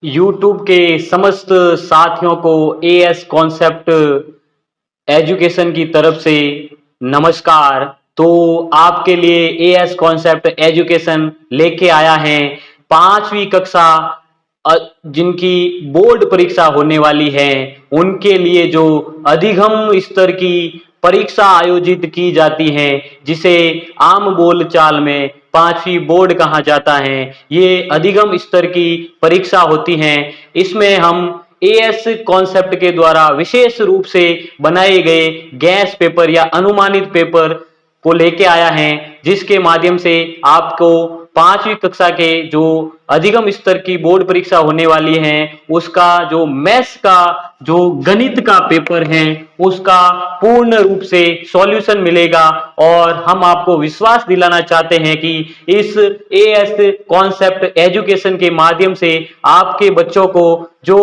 YouTube के समस्त साथियों को एएस कॉन्सेप्ट एजुकेशन की तरफ से नमस्कार। तो आपके लिए एएस कॉन्सेप्ट एजुकेशन लेके आया है 5वीं कक्षा जिनकी बोर्ड परीक्षा होने वाली है उनके लिए जो अधिगम स्तर की परीक्षा आयोजित की जाती है जिसे आम बोलचाल में 5वीं बोर्ड कहा जाता है। ये अधिगम स्तर की परीक्षा होती है। इसमें हम एएस कॉन्सेप्ट के द्वारा विशेष रूप से बनाए गए गैस पेपर या अनुमानित पेपर को लेके आया है जिसके माध्यम से आपको 5वीं कक्षा के जो अधिगम स्तर की बोर्ड परीक्षा होने वाली है उसका जो मैथ्स का जो गणित का पेपर है उसका पूर्ण रूप से सॉल्यूशन मिलेगा। और हम आपको विश्वास दिलाना चाहते हैं कि इस एएस कॉन्सेप्ट एजुकेशन के माध्यम से आपके बच्चों को जो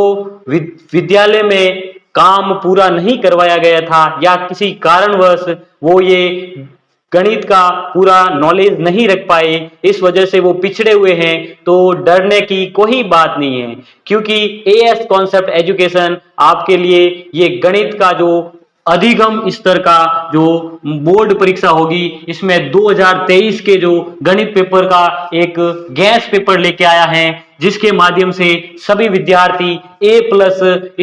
विद्यालय में काम पूरा नहीं करवाया गया था या किसी कारणवश वो ये गणित का पूरा नॉलेज नहीं रख पाए, इस वजह से वो पिछड़े हुए हैं, तो डरने की कोई बात नहीं है क्योंकि एएस कॉन्सेप्ट एजुकेशन आपके लिए ये गणित का जो अधिगम स्तर का जो बोर्ड परीक्षा होगी इसमें 2023 के जो गणित पेपर का एक गैस पेपर लेके आया है जिसके माध्यम से सभी विद्यार्थी A+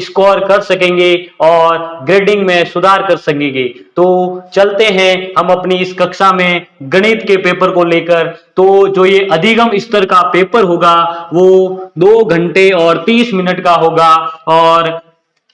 स्कोर कर सकेंगे और ग्रेडिंग में सुधार कर सकेंगे। तो चलते हैं हम अपनी इस कक्षा में गणित के पेपर को लेकर। तो जो ये अधिगम स्तर का पेपर होगा वो 2 घंटे और 30 मिनट का होगा और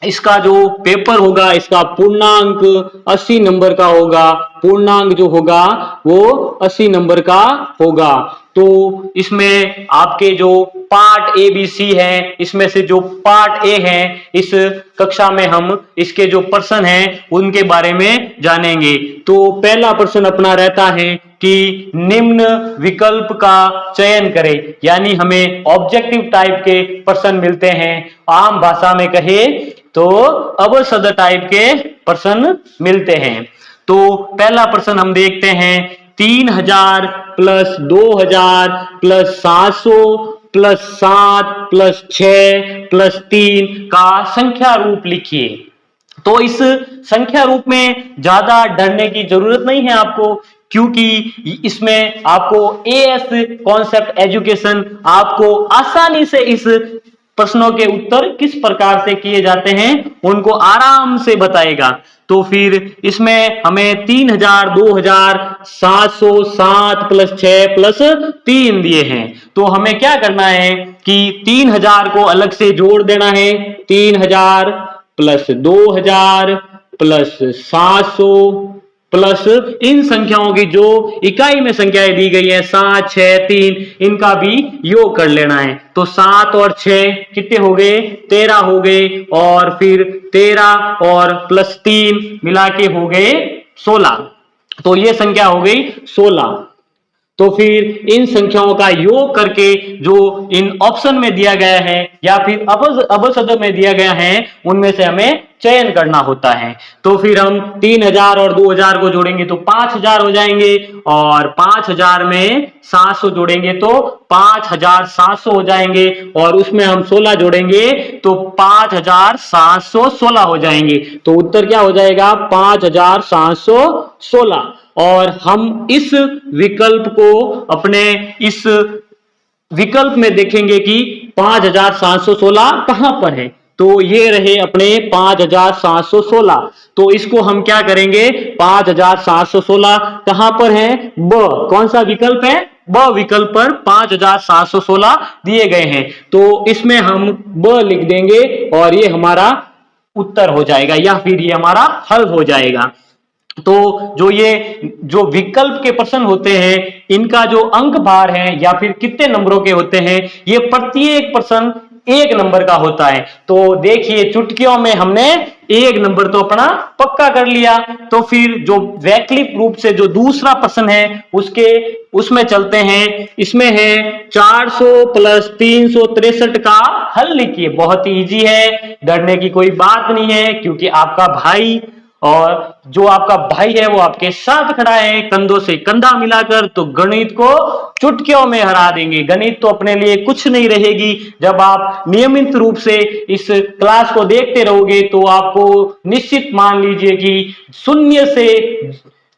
इसका जो पेपर होगा इसका पूर्णांक 80 नंबर का होगा। पूर्णांक जो होगा वो 80 नंबर का होगा। तो इसमें आपके जो पार्ट ए बी सी है इसमें से जो पार्ट ए है इस कक्षा में हम इसके जो प्रश्न हैं उनके बारे में जानेंगे। तो पहला प्रश्न अपना रहता है कि निम्न विकल्प का चयन करें, यानी हमें ऑब्जेक्टिव टाइप के प्रश्न मिलते हैं। आम भाषा में कहे तो अवसद टाइप के प्रश्न मिलते हैं। तो पहला प्रश्न हम देखते हैं 3000 + 2000 + 700 + 7 + 6 + 3 का संख्या रूप लिखिए। तो इस संख्या रूप में ज्यादा डरने की जरूरत नहीं है आपको, क्योंकि इसमें आपको एएस कॉन्सेप्ट एजुकेशन आपको आसानी से इस प्रश्नों के उत्तर किस प्रकार से किए जाते हैं उनको आराम से बताएगा। तो फिर इसमें हमें 3000 2000 700 7 + 6 + 3 दिए हैं। तो हमें क्या करना है कि 3000 को अलग से जोड़ देना है। 3000 + 2000 + 700 प्लस इन संख्याओं की जो इकाई में संख्याएं दी गई है 7 6 3 इनका भी योग कर लेना है। तो 7 और 6 कितने हो गए 13 हो गए और फिर 13 और +3 मिला के हो गए 16। तो ये संख्या हो गई 16। तो फिर इन संख्याओं का योग करके जो इन ऑप्शन में दिया गया है या फिर अबसद में दिया गया है उनमें से हमें चयन करना होता है। तो फिर हम 3000 और 2000 को जोड़ेंगे तो 5000 हो जाएंगे और 5000 में 700 जोड़ेंगे तो 5700 हो जाएंगे और उसमें हम 16 जोड़ेंगे तो 5716 हो जाएंगे। तो उत्तर क्या हो जाएगा 5716। और हम इस विकल्प को अपने इस विकल्प में देखेंगे कि 5716 कहां पर है। तो ये रहे अपने 5716। तो इसको हम क्या करेंगे 5716 कहां पर है ब कौन सा विकल्प है ब विकल्प पर 5716 दिए गए हैं। तो इसमें हम ब लिख देंगे और ये हमारा उत्तर हो जाएगा या फिर ये हमारा हल हो जाएगा। तो जो विकल्प के प्रश्न होते हैं इनका जो अंक भार है या फिर कितने नंबरों के होते हैं ये प्रत्येक प्रश्न 1 नंबर का होता है। तो देखिए चुटकियों में हमने 1 नंबर तो अपना पक्का कर लिया। तो फिर जो वैकल्पिक रूप से जो दूसरा प्रश्न है उसमें चलते हैं। इसमें है 400 + 363 का हल लिखिए। बहुत ही इजी है, डरने की कोई बात नहीं है क्योंकि आपका भाई और जो आपका भाई है वो आपके साथ खड़ा है कंधों से कंधा मिलाकर, तो गणित को चुटकियों में हरा देंगे। गणित तो अपने लिए कुछ नहीं रहेगी। जब आप नियमित रूप से इस क्लास को देखते रहोगे तो आपको निश्चित मान लीजिए कि शून्य से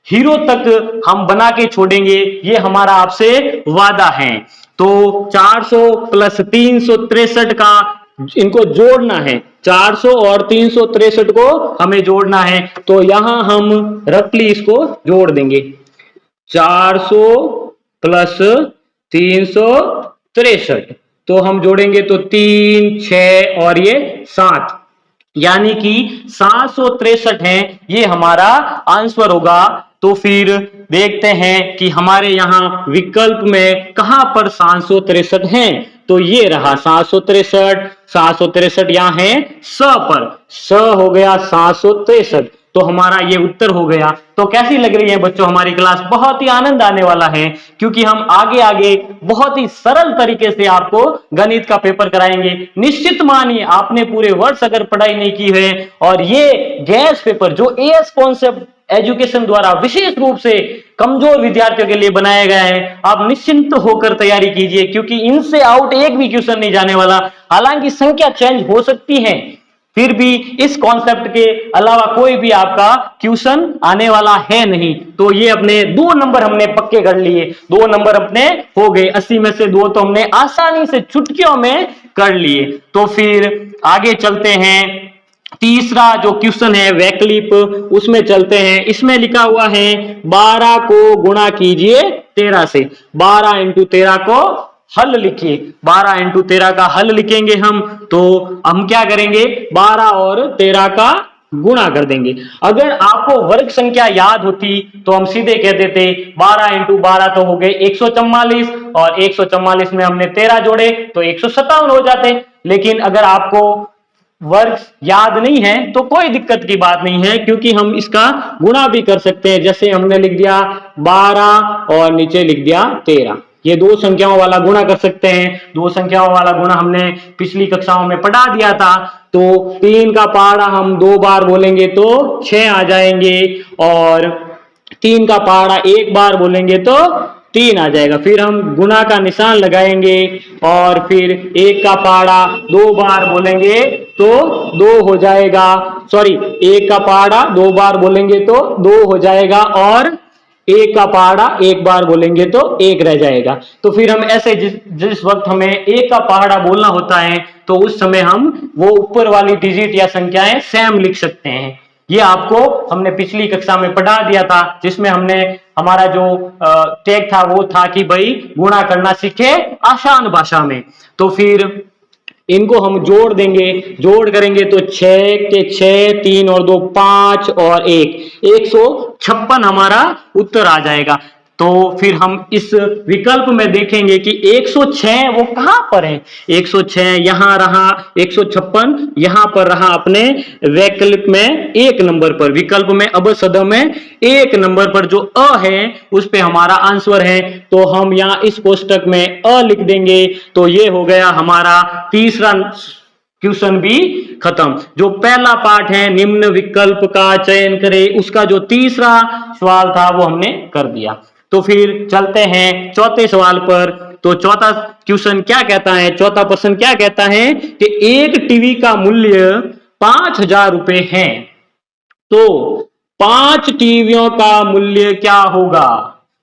हीरो तक हम बना के छोड़ेंगे, ये हमारा आपसे वादा है। तो 400 प्लस 363 का इनको जोड़ना है, 400 और 363 को हमें जोड़ना है। तो यहां हम रफली इसको जोड़ देंगे, 400 प्लस 363, तो हम जोड़ेंगे तो 3 6 और ये 7, यानी कि 763 है, ये हमारा आंसर होगा। तो फिर देखते हैं कि हमारे यहां विकल्प में कहां पर 763 है। तो ये रहा 763, 763 यहां है स पर, स हो गया 763, तो हमारा ये उत्तर हो गया। तो कैसी लग रही है बच्चों हमारी क्लास? बहुत ही आनंद आने वाला है, क्योंकि हम आगे आगे बहुत ही सरल तरीके से आपको गणित का पेपर कराएंगे। निश्चित मानिए आपने पूरे वर्ष अगर पढ़ाई नहीं की है और ये गैस पेपर जो एएस कॉन्सेप्ट एजुकेशन द्वारा विशेष रूप से कमजोर विद्यार्थियों के लिए बनाया गया है, आप निश्चिंत होकर तैयारी कीजिए, क्योंकि इनसे आउट एक भी क्वेश्चन नहीं जाने वाला। हालांकि संख्या चेंज हो सकती है, फिर भी इस कॉन्सेप्ट के अलावा कोई भी आपका क्वेश्चन आने वाला है नहीं। तो ये अपने 2 नंबर हमने पक्के कर लिए, 2 नंबर अपने हो गए, 80 में से 2 तो हमने आसानी से चुटकियों में कर लिए। तो फिर आगे चलते हैं, तीसरा जो क्वेश्चन है वैकल्पिक, उसमें चलते हैं। इसमें लिखा हुआ है 12 को गुणा कीजिए 13 से, 12 इंटू 13 को हल लिखिए। 12 इंटू 13 का हल लिखेंगे हम, तो हम क्या करेंगे, 12 और 13 का गुणा कर देंगे। अगर आपको वर्ग संख्या याद होती तो हम सीधे कह देते 12 इंटू 12 तो हो गए 144, और 144 में हमने 13 जोड़े तो 157 हो जाते। लेकिन अगर आपको वर्ग याद नहीं है तो कोई दिक्कत की बात नहीं है, क्योंकि हम इसका गुणा भी कर सकते हैं। जैसे हमने लिख दिया 12 और नीचे लिख दिया 13, ये 2 संख्याओं वाला गुणा कर सकते हैं। 2 संख्याओं वाला गुणा हमने पिछली कक्षाओं में पढ़ा दिया था। तो 3 का पहाड़ा हम 2 बार बोलेंगे तो 6 आ जाएंगे, और 3 का पहाड़ा 1 बार बोलेंगे तो 3 आ जाएगा। फिर हम गुणा का निशान लगाएंगे, और फिर 1 का पहाड़ा 2 बार बोलेंगे तो 2 हो जाएगा, सॉरी 1 का पहाड़ा 2 बार बोलेंगे तो 2 हो जाएगा, और 1 का पहाड़ा 1 बार बोलेंगे तो 1 रह जाएगा। तो फिर हम ऐसे जिस वक्त हमें 1 का पहाड़ा बोलना होता है तो उस समय हम वो ऊपर वाली डिजिट या संख्याएं सेम लिख सकते हैं। ये आपको हमने पिछली कक्षा में पढ़ा दिया था, जिसमें हमने हमारा जो टैग था वो था कि भाई गुणा करना सीखे आसान भाषा में। तो फिर इनको हम जोड़ देंगे, जोड़ करेंगे तो 6 के 6, 3 और 2 5 और 1, 156 हमारा उत्तर आ जाएगा। तो फिर हम इस विकल्प में देखेंगे कि 106 वो कहां पर है। 106 यहां रहा, 156 यहां पर रहा अपने वैकल्प में 1 नंबर पर, विकल्प में अबसद में 1 नंबर पर जो अ है उस पे हमारा आंसर है। तो हम यहां इस कोष्टक में अ लिख देंगे। तो ये हो गया हमारा तीसरा क्वेश्चन भी खत्म। जो पहला पार्ट है निम्न विकल्प का चयन करें, उसका जो तीसरा सवाल था वो हमने कर दिया। तो फिर चलते हैं चौथे सवाल पर। तो चौथा क्वेश्चन क्या कहता है, चौथा प्रश्न क्या कहता है कि एक टीवी का मूल्य 5,000 रुपए है, तो 5 टीवियों का मूल्य क्या होगा।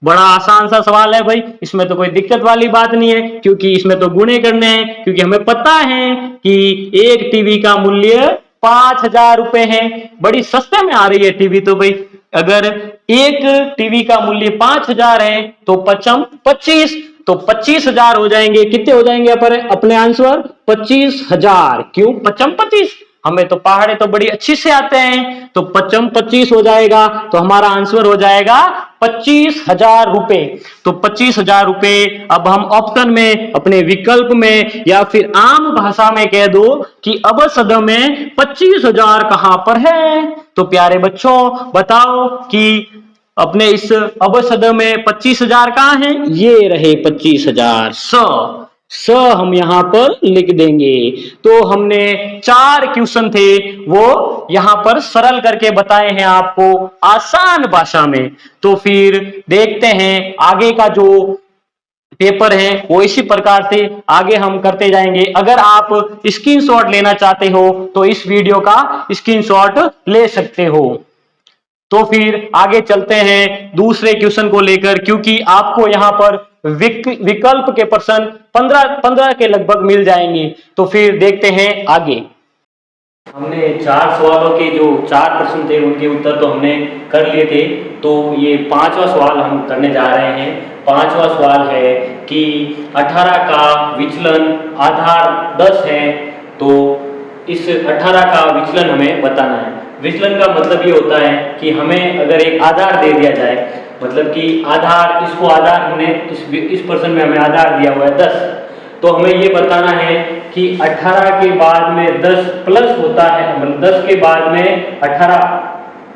बड़ा आसान सा सवाल है भाई, इसमें तो कोई दिक्कत वाली बात नहीं है, क्योंकि इसमें तो गुणे करने हैं। क्योंकि हमें पता है कि एक टीवी का मूल्य 5,000 रुपए है। बड़ी सस्ते में आ रही है टीवी तो भाई। अगर एक टीवी का मूल्य 5,000 है तो 5 25, तो 25,000 हो जाएंगे। कितने हो जाएंगे अपने आंसर 25,000। क्यों 5 25, हमें तो पहाड़े तो बड़ी अच्छी से आते हैं। तो 5 25 हो जाएगा, तो हमारा आंसर हो जाएगा 25,000 रुपए। तो 25,000 रुपए अब हम ऑप्शन में अपने विकल्प में या फिर आम भाषा में कह दो कि अबसद में 25,000 कहां पर है। तो प्यारे बच्चों बताओ कि अपने इस अबसद में 25,000 कहां है। ये रहे 25,000 स। स हम यहां पर लिख देंगे। तो हमने 4 क्वेश्चन थे वो यहां पर सरल करके बताए हैं आपको आसान भाषा में। तो फिर देखते हैं आगे का जो पेपर है वो इसी प्रकार से आगे हम करते जाएंगे। अगर आप स्क्रीनशॉट लेना चाहते हो तो इस वीडियो का स्क्रीनशॉट ले सकते हो। तो फिर आगे चलते हैं दूसरे क्वेश्चन को लेकर, क्योंकि आपको यहां पर विकल्प के प्रश्न 15 के लगभग मिल जाएंगे। तो फिर देखते हैं आगे। हमने 4 सवालों के जो 4 प्रश्न थे उनके उत्तर तो हमने कर लिए थे। तो ये 5वां सवाल हम करने जा रहे हैं। 5वां सवाल है कि 18 का विचलन आधार 10 है, तो इस 18 का विचलन हमें बताना है। विचलन का मतलब ये होता है कि हमें अगर एक आधार दे दिया जाए, मतलब कि आधार, इसको आधार हमने इस प्रश्न में हमें आधार दिया हुआ है 10, तो हमें ये बताना है कि 18 के बाद में 10 प्लस होता है, मतलब 10 के बाद में 18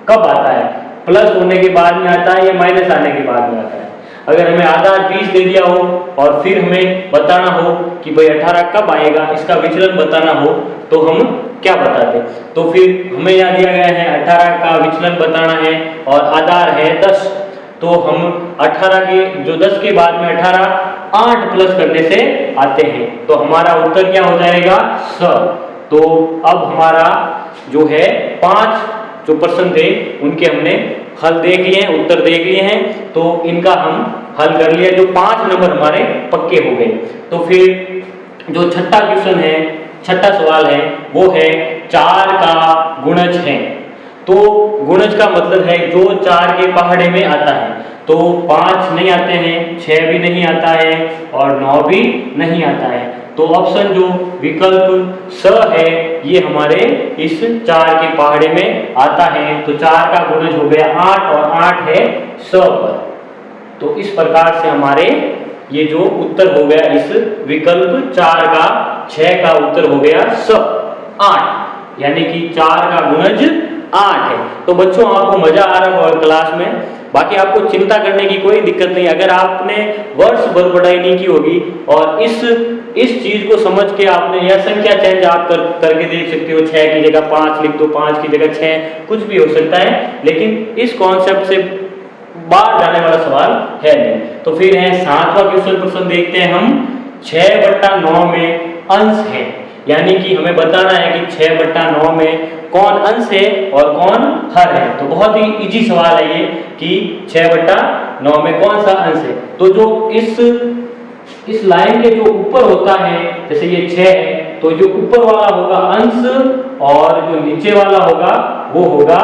कब आता है, प्लस होने के बाद में आता है या माइनस आने के बाद में आता है। अगर हमें आधार 20 दे दिया हो और फिर हमें बताना हो कि भाई 18 कब आएगा, इसका विचलन बताना हो, तो हम क्या बताते। तो फिर हमें यहाँ दिया गया है 18 का विचलन बताना है और आधार है 10। तो हम 18 के जो 10 के बाद में 18 8 प्लस करने से आते हैं, तो हमारा उत्तर क्या हो जाएगा, स। तो अब हमारा जो है 5 जो प्रश्न थे उनके हमने हल देख लिए हैं, उत्तर देख लिए हैं। तो इनका हम हल कर लिया, जो 5 नंबर हमारे पक्के हो गए। तो फिर जो छठा क्वेश्चन है, छठा सवाल है, वो है 4 का गुणज है। तो गुणज का मतलब है जो 4 के पहाड़े में आता है। तो 5 नहीं आते हैं, 6 भी नहीं आता है और 9 भी नहीं आता है। तो ऑप्शन जो विकल्प स है ये हमारे इस 4 के पहाड़े में आता है। तो 4 का गुणज हो गया 8 और 8 है स पर। तो इस प्रकार से हमारे ये जो उत्तर हो गया इस विकल्प 4 का, 6 का उत्तर हो गया स 8, यानी कि 4 का गुणज 8 है। तो बच्चों आपको मजा आ रहा होगा क्लास में, बाकी आपको चिंता करने की कोई दिक्कत नहीं। अगर आपने वर्ष भर पढ़ाई नहीं की होगी और इस चीज को समझ के आपने यह संख्या चेंज आप करके देख सकते हो, 6 की जगह 5 लिख दो, 5 की जगह 6, कुछ भी हो सकता है, लेकिन इस कॉन्सेप्ट से बाहर जाने वाला सवाल है नहीं। तो फिर है 7वां क्वेश्चन प्रश्न देखते हैं हम। 6/9 में अंश है, यानी कि हमें बताना है कि 6/9 में कौन अंश है और कौन हर है। तो बहुत ही इजी सवाल है ये कि 6/9 में कौन सा अंश है। तो जो इस लाइन के जो ऊपर होता है, जैसे ये 6 है, तो जो ऊपर वाला होगा अंश और जो नीचे वाला होगा वो होगा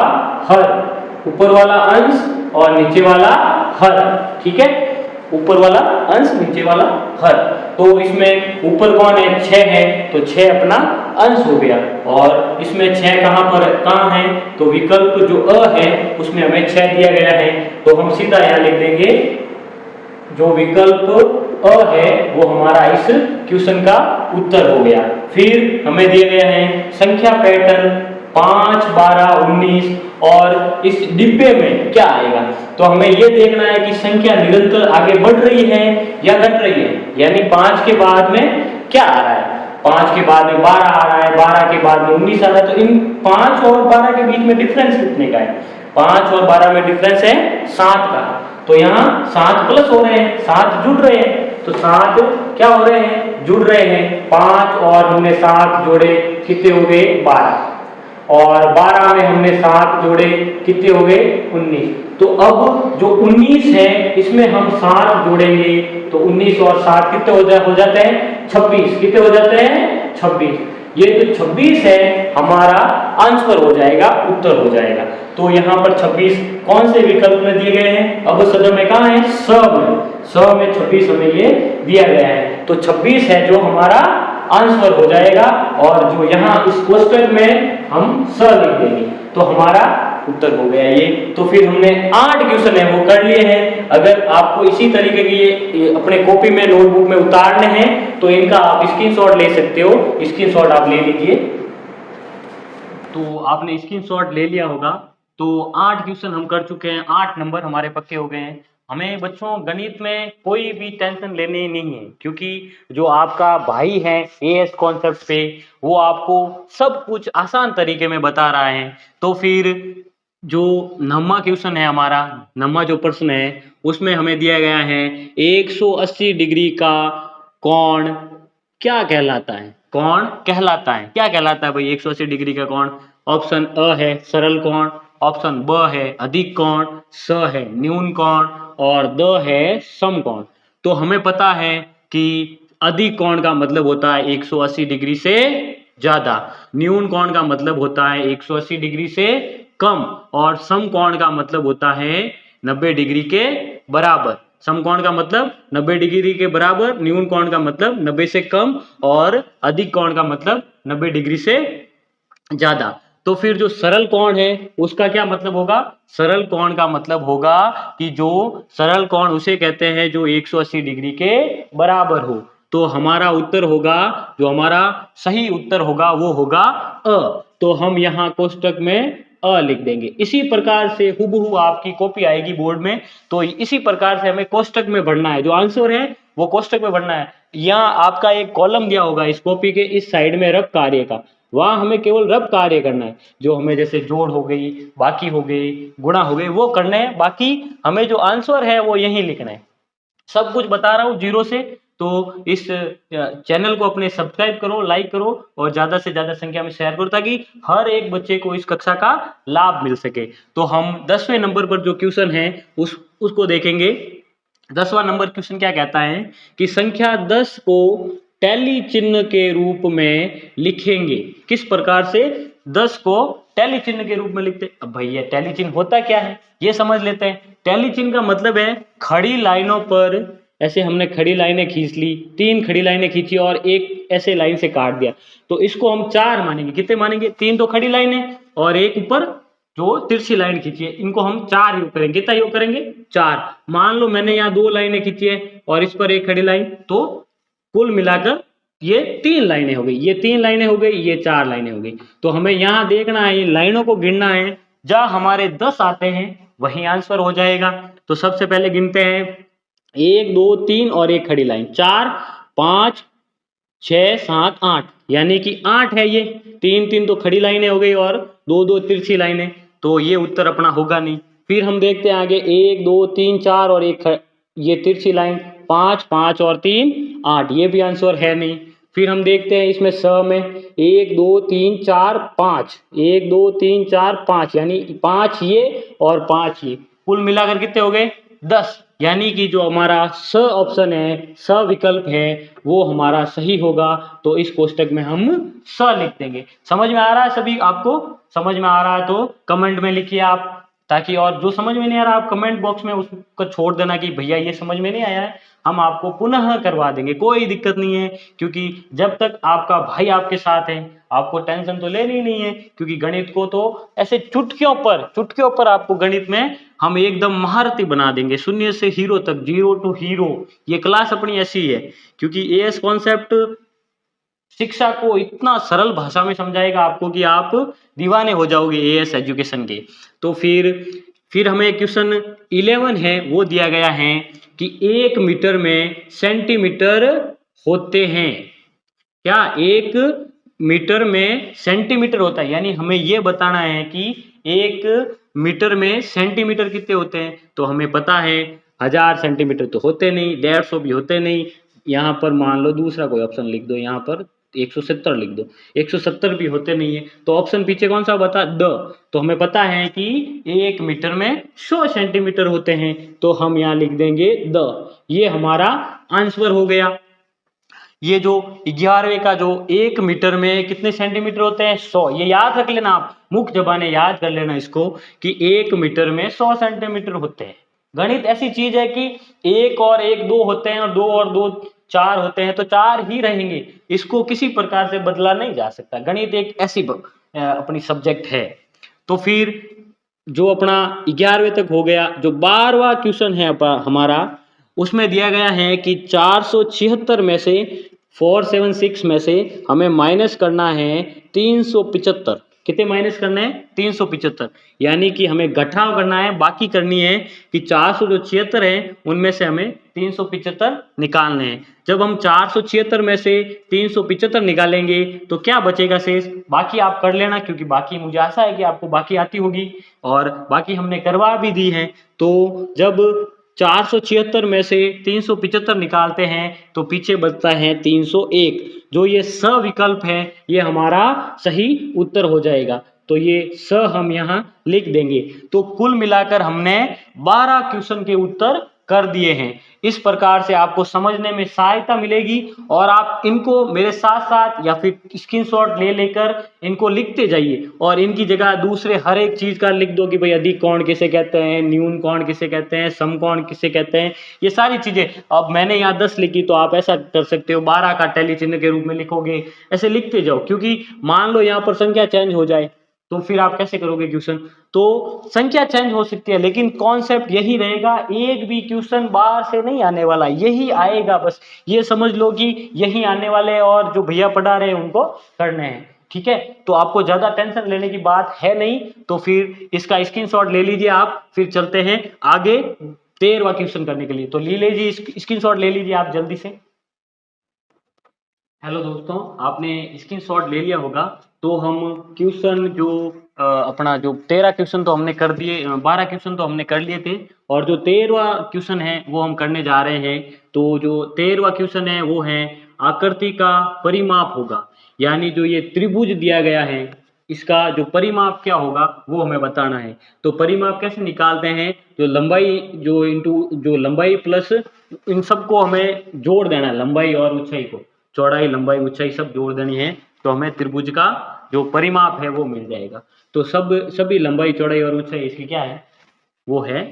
हर। ऊपर वाला अंश और नीचे वाला हर, ठीक है, ऊपर वाला अंश नीचे वाला हर। तो इसमें ऊपर कौन है, 6 है, तो 6 अपना अंश हो गया। और इसमें 6 कहाँ है, तो विकल्प जो अ है उसमें हमें 6 दिया गया है। तो हम सीधा यहाँ लिख देंगे जो विकल्प अ है वो हमारा इस क्वेश्चन का उत्तर हो गया। फिर हमें दिए गए हैं संख्या पैटर्न 5, 12, 19 और इस डिब्बे में क्या आएगा। तो हमें यह देखना है कि संख्या निरंतर आगे बढ़ रही है या घट रही है, यानी 5 के बाद में क्या आ रहा है। 5 के बाद में 12 आ रहा है, 12 के बाद में 19 आ रहा है। तो इन 5 और 12 के बीच में डिफरेंस कितने का है, 5 और 12 में डिफरेंस है 7 का। तो यहाँ 7 प्लस हो रहे हैं, 7 जुड़ रहे हैं, तो 7 क्या हो रहे हैं, जुड़ रहे हैं। 5 और हमने 7 जोड़े, कितने हो गए 12, और 12 में हमने 7 जोड़े, कितने हो गए 19। तो अब जो 19 है इसमें हम 7 जोड़ेंगे, तो 19 और 7 कितने हो जाते हैं 26, कितने हो जाते हैं 26। ये जो 26 है हमारा आंसर हो जाएगा, उत्तर हो जाएगा। तो यहाँ पर 26 कौन से विकल्प में दिए गए हैं, अब सदन में कहाँ है, स में 26 हमें ये दिया गया है। तो 26 है जो हमारा आंसर हो जाएगा, और जो यहाँ इस क्वेश्चन में हम स लिख देंगे तो हमारा उत्तर हो गया ये। तो फिर हमने 8 क्वेश्चन है वो कर लिए हैं। अगर आपको इसी तरीके की ये अपने कॉपी में नोटबुक में उतारने हैं तो इनका आप स्क्रीनशॉट ले सकते हो, स्क्रीनशॉट आप ले लीजिए। तो आपने स्क्रीनशॉट ले लिया होगा। तो 8 क्वेश्चन हम कर चुके हैं, 8 नंबर हमारे पक्के हो गए हैं। हमें बच्चों गणित में कोई भी टेंशन लेनी नहीं है, क्योंकि जो आपका भाई है एएस कॉन्सेप्ट पे वो आपको सब कुछ आसान तरीके में बता रहा है। तो फिर जो नौवां क्वेश्चन है हमारा, नौवां जो प्रश्न है उसमें हमें दिया गया है 180 डिग्री का कोण क्या कहलाता है? कोण कहलाता है, क्या कहलाता है भाई 180 डिग्री का कोण? ऑप्शन अ है सरल कोण, ऑप्शन ब है अधिक कोण, स है न्यून कोण और द है समकोण। तो हमें पता है कि अधिक कोण का मतलब होता है 180 डिग्री से ज्यादा, न्यून कोण का मतलब होता है 180 डिग्री से कम और समकोण का मतलब होता है 90 डिग्री के बराबर। समकोण का मतलब 90 डिग्री के बराबर, न्यून कोण का मतलब 90 से कम और अधिक कोण का मतलब 90 डिग्री से ज्यादा। तो फिर जो सरल कोण है उसका क्या मतलब होगा? सरल कोण का मतलब होगा कि जो सरल कोण उसे कहते हैं जो 180 डिग्री के बराबर हो। तो हमारा उत्तर होगा, जो हमारा सही उत्तर होगा वो होगा अ। तो हम यहाँ कोष्टक में अ लिख देंगे। इसी प्रकार से हुबहू आपकी कॉपी आएगी बोर्ड में, तो इसी प्रकार से हमें कोष्टक में भरना है, जो आंसर है वो कोष्टक में भरना है। यहाँ आपका एक कॉलम दिया होगा इस कॉपी के इस साइड में रब कार्य का, वहां हमें केवल रब कार्य करना है। जो हमें जैसे जोड़ हो गई, बाकी हो गई, गुणा हो गई वो करने हैं, बाकी हमें जो आंसर है वो यही लिखना है। सब कुछ बता रहा हूँ जीरो से। तो इस चैनल को अपने सब्सक्राइब करो, लाइक करो और ज्यादा से ज्यादा संख्या में शेयर करो, ताकि हर एक बच्चे को इस कक्षा का लाभ मिल सके। तो हम 10वें नंबर पर जो क्वेश्चन है उसको देखेंगे। 10वां नंबर क्वेश्चन क्या कहता है कि संख्या 10 को टैली चिन्ह के रूप में लिखेंगे। किस प्रकार से 10 को टैली चिन्ह के रूप में लिखते हैं? अब भैया टैली चिन्ह होता क्या है ये समझ लेते हैं। टैली चिन्ह का मतलब है खड़ी लाइनों पर, ऐसे हमने खड़ी लाइनें खींच ली, 3 खड़ी लाइनें खींची और एक ऐसे लाइन से काट दिया, तो इसको हम 4 मानेंगे। कितने मानेंगे? 3 तो खड़ी लाइनें और एक ऊपर जो तिरछी लाइन खींची है, इनको हम 4 योग करेंगे। कितना योग करेंगे? 4। मान लो मैंने यहाँ 2 लाइनें खींची है और इस पर एक खड़ी लाइन, तो कुल मिलाकर ये 3 लाइनें हो गई, ये 3 लाइनें हो गई, ये 4 लाइनें हो गई। तो हमें यहाँ देखना है, लाइनों को गिनना है, जहां हमारे 10 आते हैं वही आंसर हो जाएगा। तो सबसे पहले गिनते हैं 1 2 3 और एक खड़ी लाइन, 4 5 6 7 8, यानी कि 8 है ये। 3 3 तो खड़ी लाइनें हो गई और 2 2 तिरछी लाइनें, तो ये उत्तर अपना होगा नहीं। फिर हम देखते हैं आगे 1 2 3 4 और एक ये तिरछी लाइन, 5 5 और 3 8, ये भी आंसर है नहीं। फिर हम देखते हैं इसमें स में 1 2 3 4 5, 1 2 3 4 5, यानी 5 ये और 5 ये, कुल मिलाकर कितने हो गए? 10। यानी कि जो हमारा स ऑप्शन है, स विकल्प है, वो हमारा सही होगा। तो इस कोष्टक में हम स लिख देंगे। समझ में आ रहा है सभी? आपको समझ में आ रहा है तो कमेंट में लिखिए आप, ताकि और जो समझ में नहीं आ रहा आप कमेंट बॉक्स में उसको छोड़ देना कि भैया ये समझ में नहीं आया है, हम आपको पुनः करवा देंगे, कोई दिक्कत नहीं है। क्योंकि जब तक आपका भाई आपके साथ है आपको टेंशन तो लेनी ही नहीं है, क्योंकि गणित को तो ऐसे चुटकियों पर आपको गणित में हम एकदम महारथी बना देंगे, शून्य से हीरो तक, 0 टू हीरो। ये क्लास अपनी ऐसी है, क्योंकि एएस कॉन्सेप्ट शिक्षा को इतना सरल भाषा में समझाएगा आपको कि आप दीवाने हो जाओगे एएस एजुकेशन के। तो फिर हमें क्वेश्चन 11 है वो दिया गया है कि 1 मीटर में सेंटीमीटर होते हैं। क्या 1 मीटर में सेंटीमीटर होता है? यानी हमें ये बताना है कि 1 मीटर में सेंटीमीटर कितने होते हैं। तो हमें पता है 1000 सेंटीमीटर तो होते नहीं, 150 भी होते नहीं। यहाँ पर मान लो दूसरा कोई ऑप्शन लिख दो, यहाँ पर 170 लिख दो, 170 भी होते नहीं है। तो ऑप्शन पीछे कौन सा बता? द। तो हमें पता है कि 1 मीटर में 100 सेंटीमीटर होते हैं, तो हम यहाँ लिख देंगे द। ये हमारा आंसर हो गया। ये जो 11वें का जो 1 मीटर में कितने सेंटीमीटर होते हैं? 100। ये याद रख लेना आप, मुख्य जबाने याद कर लेना इसको कि 1 मीटर में 100 सेंटीमीटर होते हैं। गणित ऐसी चीज है कि 1 और 1 2 होते हैं और 2 और 2 4 होते हैं, तो 4 ही रहेंगे, इसको किसी प्रकार से बदला नहीं जा सकता। गणित एक ऐसी अपनी सब्जेक्ट है। तो फिर जो अपना 11वें तक हो गया, जो 12वां क्वेश्चन है हमारा, उसमें दिया गया है कि 476 में से 476 में से हमें माइनस करना है 375। कितने माइनस करना है 375, यानी कि हमें घटाव करना है, बाकी करनी है कि 476 है उनमें से हमें 375 निकालने हैं। जब हम 476 में से 375 निकालेंगे तो क्या बचेगा शेष, बाकी आप कर लेना क्योंकि बाकी मुझे आशा है कि आपको बाकी आती होगी और बाकी हमने करवा भी दी है। तो जब 476 में से 375 निकालते हैं तो पीछे बचता है 301, जो ये स विकल्प है ये हमारा सही उत्तर हो जाएगा। तो ये स हम यहाँ लिख देंगे। तो कुल मिलाकर हमने 12 क्वेश्चन के उत्तर कर दिए हैं। इस प्रकार से आपको समझने में सहायता मिलेगी और आप इनको मेरे साथ साथ या फिर स्क्रीनशॉट ले लेकर इनको लिखते जाइए और इनकी जगह दूसरे हर एक चीज का लिख दो कि भाई अधिक कोण किसे कहते हैं, न्यून कोण किसे कहते हैं, समकोण किसे कहते हैं, ये सारी चीजें। अब मैंने यहाँ 10 लिखी तो आप ऐसा कर सकते हो 12 का टैली चिन्ह के रूप में लिखोगे, ऐसे लिखते जाओ क्योंकि मान लो यहाँ पर संख्या चेंज हो जाए तो फिर आप कैसे करोगे क्वेश्चन। तो संख्या चेंज हो सकती है लेकिन कॉन्सेप्ट यही रहेगा, एक भी क्वेश्चन बाहर से नहीं आने वाला, यही आएगा, बस ये समझ लो कि यही आने वाले और जो भैया पढ़ा रहे हैं उनको करने हैं। ठीक है, तो आपको ज्यादा टेंशन लेने की बात है नहीं। तो फिर इसका स्क्रीनशॉट ले लीजिए आप, फिर चलते हैं आगे 13वां क्वेश्चन करने के लिए। तो ले लीजिए स्क्रीनशॉट ले लीजिए आप जल्दी से। हेलो दोस्तों, आपने स्क्रीनशॉट ले लिया होगा। तो हम क्वेश्चन जो अपना जो 13 क्वेश्चन तो हमने कर दिए, 12 क्वेश्चन तो हमने कर लिए थे और जो 13वां क्वेश्चन है वो हम करने जा रहे हैं। तो जो 13वां क्वेश्चन है वो है आकृति का परिमाप होगा, यानी जो ये त्रिभुज दिया गया है इसका जो परिमाप क्या होगा वो हमें बताना है। तो परिमाप कैसे निकालते हैं, जो लंबाई जो इंटू जो लंबाई प्लस इन सबको हमें जोड़ देना है, लंबाई और ऊंचाई को, चौड़ाई लंबाई ऊंचाई सब जोड़ देनी है तो हमें त्रिभुज का जो परिमाप है वो मिल जाएगा। तो सभी लंबाई चौड़ाई और ऊंचाई इसकी क्या है, वो है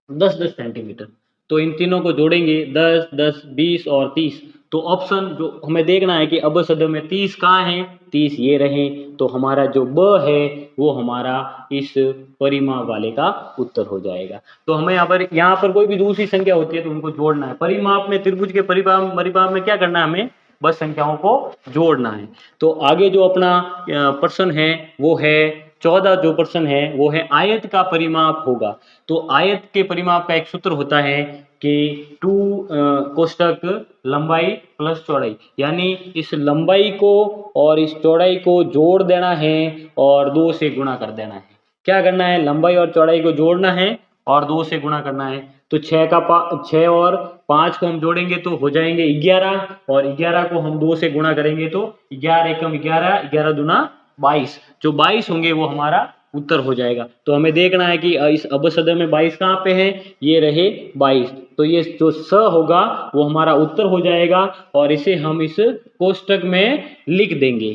10-10 सेंटीमीटर। तो इन तीनों को जोड़ेंगे 10, 10, 20 और 30। तो ऑप्शन जो हमें देखना है कि अब सद में 30 कहाँ है, 30 ये रहे। तो हमारा जो ब है वो हमारा इस परिमाप वाले का उत्तर हो जाएगा। तो हमें यहाँ पर कोई भी दूसरी संख्या होती है तो उनको जोड़ना है। परिमाप में त्रिभुज के परिमाप में क्या करना है, हमें बस संख्याओं को जोड़ना है। तो आगे जो अपना प्रश्न है वो है 14 जो प्रश्न है वो है आयत का परिमाप होगा। तो आयत के परिमाप का एक सूत्र होता है कि 2 कोष्टक लंबाई प्लस चौड़ाई, यानी इस लंबाई को और इस चौड़ाई को जोड़ देना है और 2 से गुणा कर देना है। क्या करना है, लंबाई और चौड़ाई को जोड़ना है और 2 से गुणा करना है। तो 6 और 5 को हम जोड़ेंगे तो हो जाएंगे 11 और 11 को हम 2 से गुणा करेंगे तो 11 एकम 11, 11 दूना 22, जो 22 होंगे वो हमारा उत्तर हो जाएगा। तो हमें देखना है कि इस अबसद में 22 कहाँ पे है, ये रहे 22। तो ये जो स होगा वो हमारा उत्तर हो जाएगा और इसे हम इस कोष्टक में लिख देंगे।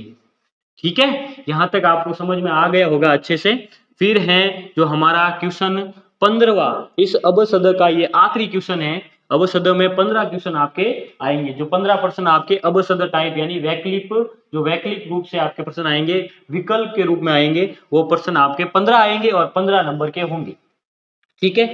ठीक है, यहां तक आपको समझ में आ गया होगा अच्छे से। फिर है जो हमारा क्वेश्चन 15वां, इस अबसद का ये आखिरी क्वेश्चन है। अबसद में 15 क्वेश्चन आपके आएंगे, जो 15 प्रश्न आपके अबसद टाइप यानी वैकल्पिक रूप से आपके प्रश्न आएंगे, विकल्प के रूप में आएंगे, वो प्रश्न आपके 15 आएंगे और 15 नंबर के होंगे। ठीक है,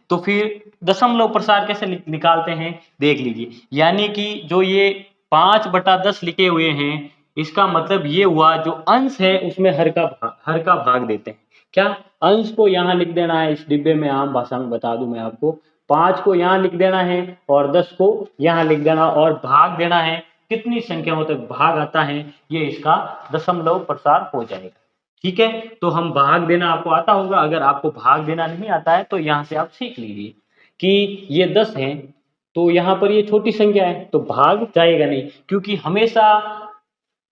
तो फिर दशमलव प्रसार कैसे निकालते हैं देख लीजिए, यानी कि जो ये 5/10 लिखे हुए हैं इसका मतलब ये हुआ जो अंश है उसमें हर का भाग देते हैं। क्या, अंश को यहाँ लिख देना है, इस डिब्बे में आम भाषा में बता दूं मैं आपको, 5 को यहाँ लिख देना है और 10 को यहाँ लिख देना और भाग देना है, कितनी संख्याओं तक भाग आता है ये इसका दशमलव प्रसार हो जाएगा। ठीक है, तो हम भाग देना आपको आता होगा, अगर आपको भाग देना नहीं आता है तो यहाँ से आप सीख लीजिए कि ये 10 है तो यहाँ पर ये छोटी संख्या है तो भाग जाएगा नहीं, क्योंकि हमेशा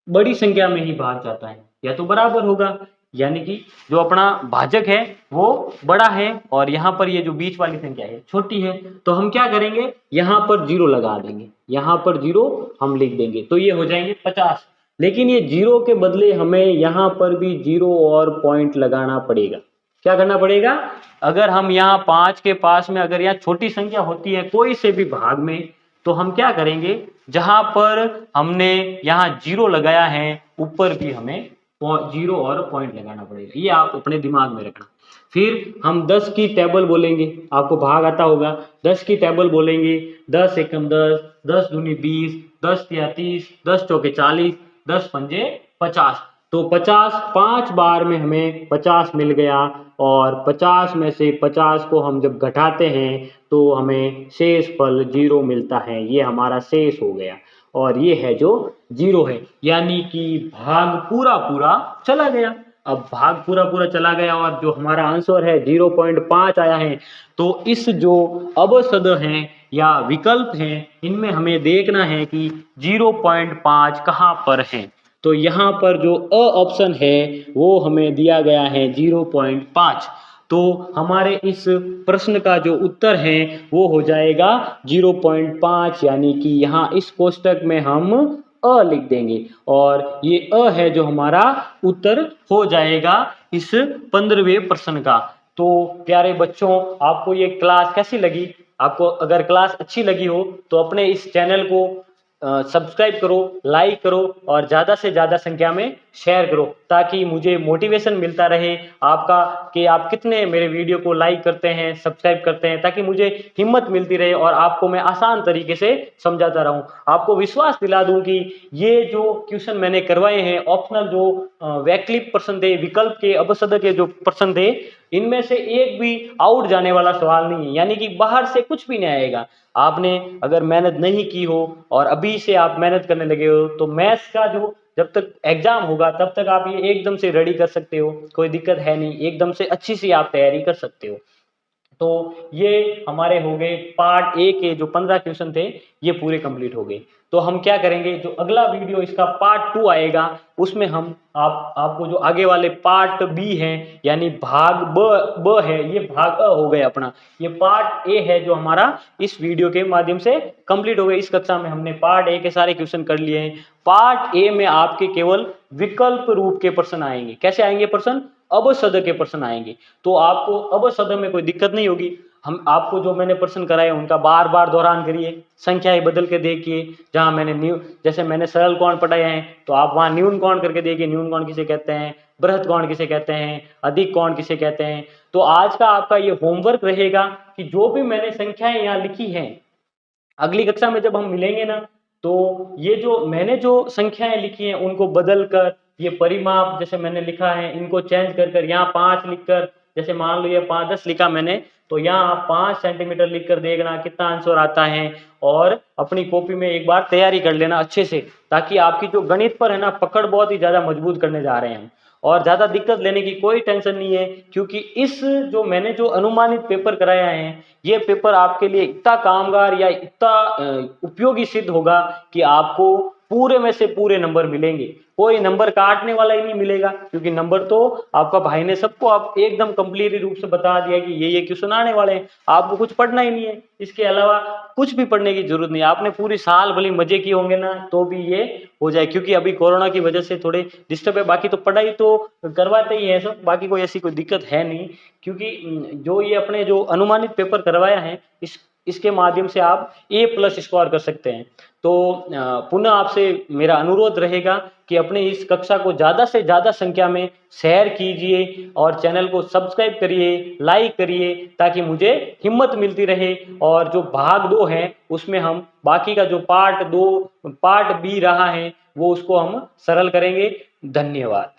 बड़ी संख्या में ही भाग जाता है, या तो बराबर होगा, यानी कि जो अपना भाजक है वो बड़ा है और यहाँ पर ये जो बीच वाली संख्या है छोटी है। तो हम क्या करेंगे, यहाँ पर 0 लगा देंगे, यहाँ पर 0 हम लिख देंगे तो ये हो जाएंगे 50। लेकिन ये 0 के बदले हमें यहाँ पर भी 0 और पॉइंट लगाना पड़ेगा। क्या करना पड़ेगा, अगर हम यहाँ 5 के पास में अगर यहाँ छोटी संख्या होती है कोई से भी भाग में तो हम क्या करेंगे, जहां पर हमने यहाँ 0 लगाया है ऊपर भी हमें 0 और पॉइंट लगाना पड़ेगा, ये आप अपने दिमाग में रखना। फिर हम 10 की टेबल बोलेंगे, आपको भाग आता होगा, 10 की टेबल बोलेंगे, 10 एकम 10, 10 दूनी 20, 10 तिया 30, 10 चौके 40, 10 पंजे 50। तो 50 5 बार में हमें 50 मिल गया और 50 में से 50 को हम जब घटाते हैं तो हमें शेष फल 0 मिलता है। ये हमारा शेष हो गया और ये है जो 0 है, यानी कि भाग पूरा पूरा चला गया। अब भाग पूरा पूरा चला गया और जो हमारा आंसर है 0.5 आया है। तो इस जो अवशद हैं या विकल्प हैं इनमें हमें देखना है कि 0.5 कहाँ पर है। तो यहाँ पर जो अ ऑप्शन है वो हमें दिया गया है 0.5। तो हमारे इस प्रश्न का जो उत्तर है वो हो जाएगा 0.5, यानी कि यहाँ इस कोष्टक में हम अ लिख देंगे और ये अ है जो हमारा उत्तर हो जाएगा इस 15वें प्रश्न का। तो प्यारे बच्चों, आपको ये क्लास कैसी लगी? आपको अगर क्लास अच्छी लगी हो तो अपने इस चैनल को सब्सक्राइब करो, लाइक करो और ज़्यादा से ज़्यादा संख्या में शेयर करो, ताकि मुझे मोटिवेशन मिलता रहे आपका कि आप कितने मेरे वीडियो को लाइक करते हैं, सब्सक्राइब करते हैं, ताकि मुझे हिम्मत मिलती रहे और आपको मैं आसान तरीके से समझाता रहूं। आपको विश्वास दिला दूं कि ये जो क्वेश्चन मैंने करवाए हैं, ऑप्शनल जो वैकल्पिक प्रश्न थे, विकल्प के अवशद के जो प्रश्न थे, इनमें से एक भी आउट जाने वाला सवाल नहीं है, यानी कि बाहर से कुछ भी नहीं आएगा। आपने अगर मेहनत नहीं की हो और अभी से आप मेहनत करने लगे हो तो मैथ्स का जो जब तक एग्जाम होगा तब तक आप ये एकदम से रेडी कर सकते हो, कोई दिक्कत है नहीं, एकदम से अच्छी सी आप तैयारी कर सकते हो। तो ये हमारे हो गए पार्ट ए के जो 15 क्वेश्चन थे, ये पूरे कंप्लीट हो गए। तो हम क्या करेंगे, जो अगला वीडियो इसका पार्ट 2 आएगा उसमें हम आपको जो आगे वाले पार्ट बी है, यानी भाग ब है, ये भाग अ हो गए अपना, ये पार्ट ए है जो हमारा इस वीडियो के माध्यम से कंप्लीट हो गया। इस कक्षा में हमने पार्ट ए के सारे क्वेश्चन कर लिए हैं। पार्ट ए में आपके केवल विकल्प रूप के प्रश्न आएंगे। कैसे आएंगे प्रश्न? अवशद के प्रश्न आएंगे। तो आपको अवशद में कोई दिक्कत नहीं होगी। हम आपको जो मैंने प्रश्न कराए उनका बार बार दोहरान करिए, संख्याएं बदल के देखिए। जहां मैंने जैसे मैंने सरल कोण पढ़ाए हैं तो आप वहां न्यून कोण करके देखिए, न्यून कोण किसे कहते हैं, बृहद कोण किसे कहते हैं, अधिक कोण किसे कहते हैं। तो आज का आपका ये होमवर्क रहेगा कि जो भी मैंने संख्याएं यहाँ लिखी हैं, अगली कक्षा में जब हम मिलेंगे ना, तो ये जो मैंने जो संख्याएं लिखी हैं उनको बदल कर, ये परिमाप जैसे मैंने लिखा है इनको चेंज कर कर यहाँ 5 लिखकर, जैसे मान लो ये 5-10 लिखा मैंने, तो यहाँ आप 5 सेंटीमीटर लिखकर देखना कितना आंसर आता है और अपनी कॉपी में एक बार तैयारी कर लेना अच्छे से, ताकि आपकी जो गणित पर है ना पकड़ बहुत ही ज्यादा मजबूत करने जा रहे हैं हम। और ज्यादा दिक्कत लेने की कोई टेंशन नहीं है, क्योंकि इस जो मैंने जो अनुमानित पेपर कराया है, ये पेपर आपके लिए इतना कामगार या इतना उपयोगी सिद्ध होगा कि आपको पूरे में से पूरे नंबर मिलेंगे। कोई नंबर काटने वाला ही नहीं मिलेगा, क्योंकि नंबर तो आपका भाई ने सबको आप एकदम कंप्लीट रूप से बता दिया कि ये क्वेश्चन आने वाले हैं। आपको कुछ पढ़ना ही नहीं है, इसके अलावा कुछ भी पढ़ने की जरूरत नहीं। आपने पूरी साल भले मजे किए होंगे ना तो भी ये हो जाए, क्योंकि अभी कोरोना की वजह से थोड़े डिस्टर्ब है, बाकी तो पढ़ाई तो करवाते ही है सब, बाकी कोई ऐसी कोई दिक्कत है नहीं। क्योंकि जो ये अपने जो अनुमानित पेपर करवाया है इसके माध्यम से आप A+ स्कोर कर सकते हैं। तो पुनः आपसे मेरा अनुरोध रहेगा कि अपने इस कक्षा को ज़्यादा से ज़्यादा संख्या में शेयर कीजिए और चैनल को सब्सक्राइब करिए, लाइक करिए, ताकि मुझे हिम्मत मिलती रहे। और जो भाग 2 है उसमें हम बाकी का जो पार्ट बी रहा है वो उसको हम सरल करेंगे। धन्यवाद।